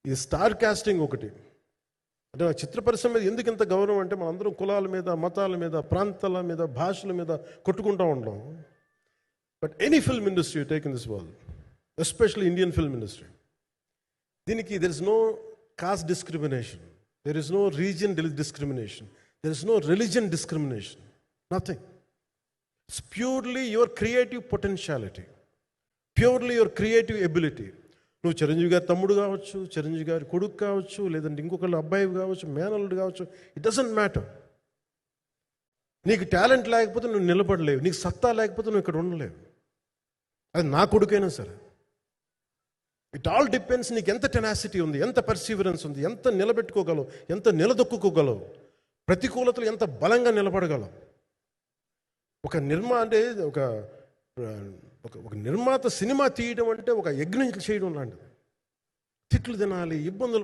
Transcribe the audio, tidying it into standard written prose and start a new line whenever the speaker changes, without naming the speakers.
ఈ star casting ఒకటి. అంటే చిత్ర పరిశ్రమ మీద ఎందుకు ఇంత గౌరవం అంటే మనందరం కులాల మీద, మతాల మీద, ప్రాంతాల మీద, భాషల మీద కొట్టుకుంటూ ఉంటాం. But any film industry take in this world, especially Indian film industry, దీనికి there is no caste discrimination, there is no region discrimination, there is no religion discrimination, nothing. It's purely your creative potentiality, purely your creative ability. నువ్వు చిరంజీవి గారి తమ్ముడు కావచ్చు, చిరంజీవి గారి కొడుకు కావచ్చు, లేదంటే ఇంకొకళ్ళు అబ్బాయి కావచ్చు, మేనల్లుడు కావచ్చు, ఇట్ డజంట్ మ్యాటర్. నీకు టాలెంట్ లేకపోతే నువ్వు నిలబడలేవు, నీకు సత్తా లేకపోతే నువ్వు ఇక్కడ ఉండలేవు. అది నా కొడుకైనా సరే. ఇట్ ఆల్ డిపెండ్స్ నీకు ఎంత టెనాసిటీ ఉంది, ఎంత పర్సీవరెన్స్ ఉంది, ఎంత నిలబెట్టుకోగలవు, ఎంత నిలదొక్కుకోగలవు, ప్రతికూలతలు ఎంత బలంగా నిలబడగలవు. ఒక నిర్మాత సినిమా తీయడం అంటే ఒక యజ్ఞం చేయడం లాంటిది. తిట్లు తినాలి, ఇబ్బందులు